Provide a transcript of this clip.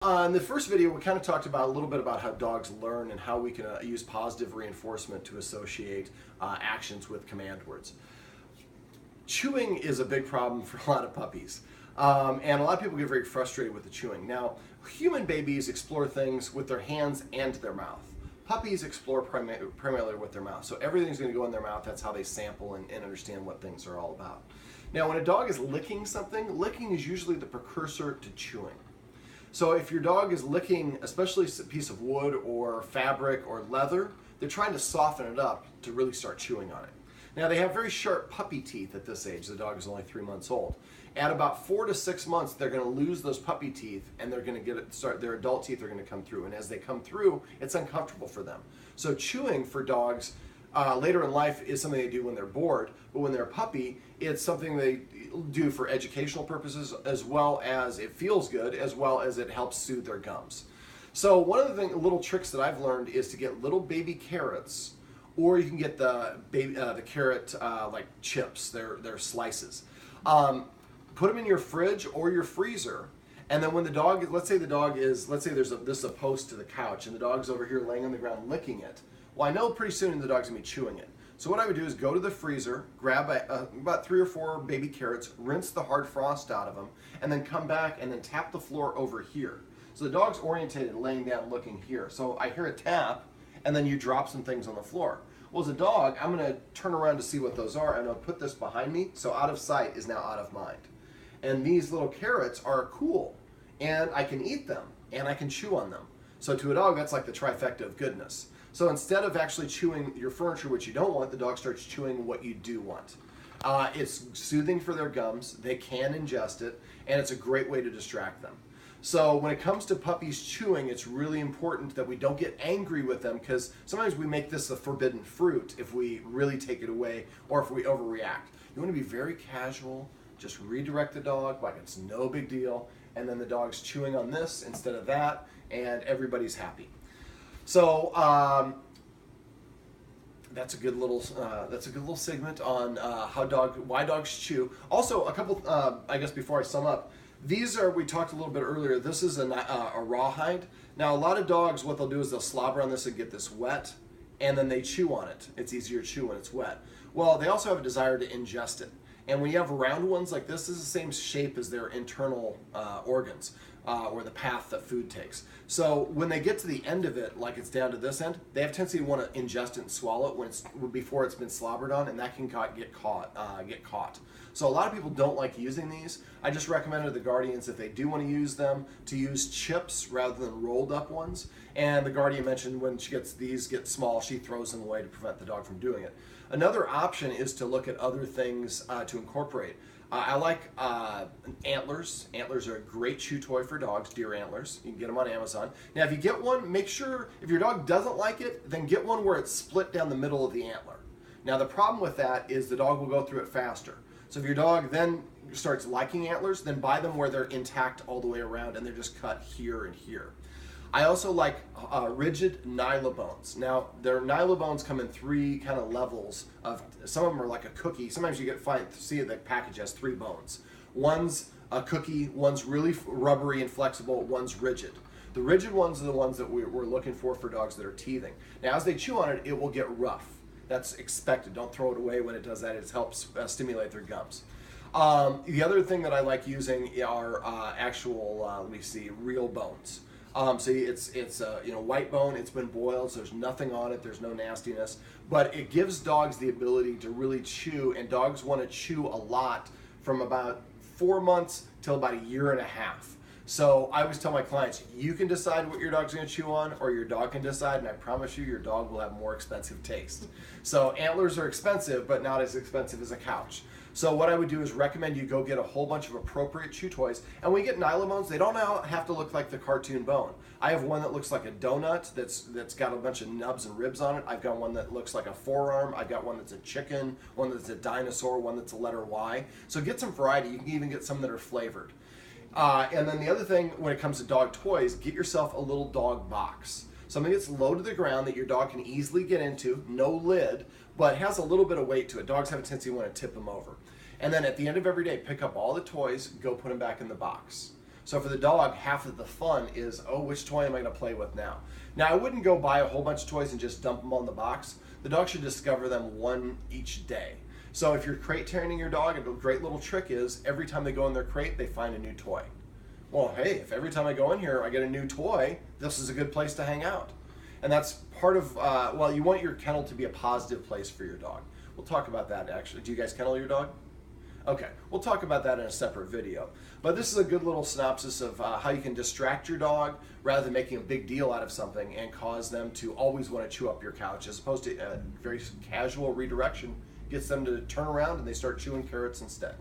In the first video, we kind of talked about a little bit about how dogs learn and how we can use positive reinforcement to associate actions with command words. Chewing is a big problem for a lot of puppies, and a lot of people get very frustrated with the chewing. Now, human babies explore things with their hands and their mouth. Puppies explore primarily with their mouth, so everything's going to go in their mouth. That's how they sample and understand what things are all about. Now, when a dog is licking something, licking is usually the precursor to chewing. So if your dog is licking, especially a piece of wood or fabric or leather, they're trying to soften it up to really start chewing on it. Now they have very sharp puppy teeth at this age. The dog is only 3 months old. At about 4 to 6 months, they're going to lose those puppy teeth, and they're going to their adult teeth are going to come through. And as they come through, it's uncomfortable for them. So chewing for dogs later in life is something they do when they're bored, but when they're a puppy, it's something they do for educational purposes, as well as it feels good, as well as it helps soothe their gums. So one of the little tricks that I've learned is to get little baby carrots, or you can get the carrot like chips, they're slices. Put them in your fridge or your freezer, and then when the dog, let's say this is a post to the couch, and the dog's over here laying on the ground licking it. Well, I know pretty soon the dog's gonna be chewing it. So what I would do is go to the freezer, grab about 3 or 4 baby carrots, rinse the hard frost out of them, and then come back and then tap the floor over here. So the dog's orientated, laying down, looking here. So I hear a tap, and then you drop some things on the floor. Well, as a dog, I'm gonna turn around to see what those are, and I'll put this behind me, so out of sight is now out of mind. And these little carrots are cool, and I can eat them, and I can chew on them. So to a dog, that's like the trifecta of goodness. So instead of actually chewing your furniture, which you don't want, the dog starts chewing what you do want. It's soothing for their gums, they can ingest it, and it's a great way to distract them. So when it comes to puppies chewing, it's really important that we don't get angry with them, because sometimes we make this a forbidden fruit if we really take it away or if we overreact. You want to be very casual, just redirect the dog like it's no big deal, and then the dog's chewing on this instead of that, and everybody's happy. So that's a good little segment on why dogs chew. Also, a couple I guess before I sum up, we talked a little bit earlier. This is a rawhide. Now a lot of dogs, what they'll do is they'll slobber on this and get this wet, and then they chew on it. It's easier to chew when it's wet. Well, they also have a desire to ingest it. And when you have round ones like this is the same shape as their internal organs, or the path that food takes. So when they get to the end of it, like it's down to this end, they have a tendency to want to ingest it and swallow it before it's been slobbered on, and that can get caught. So a lot of people don't like using these. I just recommend to the Guardians, if they do want to use them, to use chips rather than rolled up ones. And the Guardian mentioned when these get small, she throws them away to prevent the dog from doing it. Another option is to look at other things to incorporate. I like antlers. Antlers are a great chew toy for dogs, deer antlers. You can get them on Amazon. Now, if you get one, make sure, if your dog doesn't like it, then get one where it's split down the middle of the antler. Now, the problem with that is the dog will go through it faster. So if your dog then starts liking antlers, then buy them where they're intact all the way around and they're just cut here and here. I also like rigid nylobones. Now, their nylobones come in 3 kind of levels of. Some of them are like a cookie. Sometimes you see the package has 3 bones. One's a cookie, one's really rubbery and flexible, one's rigid. The rigid ones are the ones that we're looking for dogs that are teething. Now, as they chew on it, it will get rough. That's expected. Don't throw it away when it does that. It helps stimulate their gums. The other thing that I like using are actual, real bones. So it's white bone. It's been boiled, so there's nothing on it. There's no nastiness, but it gives dogs the ability to really chew, and dogs want to chew a lot from about 4 months till about 1.5 years. So I always tell my clients, you can decide what your dog's going to chew on, or your dog can decide, and I promise you, your dog will have more expensive taste. So antlers are expensive, but not as expensive as a couch. So what I would do is recommend you go get a whole bunch of appropriate chew toys. And when you get nylobones, they don't have to look like the cartoon bone. I have one that looks like a donut that's got a bunch of nubs and ribs on it. I've got one that looks like a forearm. I've got one that's a chicken, one that's a dinosaur, one that's a letter Y. So get some variety. You can even get some that are flavored. And then the other thing, when it comes to dog toys, get yourself a little dog box. Something that's low to the ground that your dog can easily get into, no lid, but has a little bit of weight to it. Dogs have a tendency to want to tip them over. And then at the end of every day, pick up all the toys, go put them back in the box. So for the dog, half of the fun is, oh, which toy am I going to play with now? Now, I wouldn't go buy a whole bunch of toys and just dump them all in the box. The dog should discover them one each day. So if you're crate training your dog, a great little trick is every time they go in their crate, they find a new toy. Well, hey, if every time I go in here I get a new toy, this is a good place to hang out. And that's part of, well, you want your kennel to be a positive place for your dog. We'll talk about that actually. Do you guys kennel your dog? Okay, we'll talk about that in a separate video. But this is a good little synopsis of how you can distract your dog rather than making a big deal out of something and cause them to always want to chew up your couch, as opposed to a very casual redirection gets them to turn around and they start chewing carrots instead.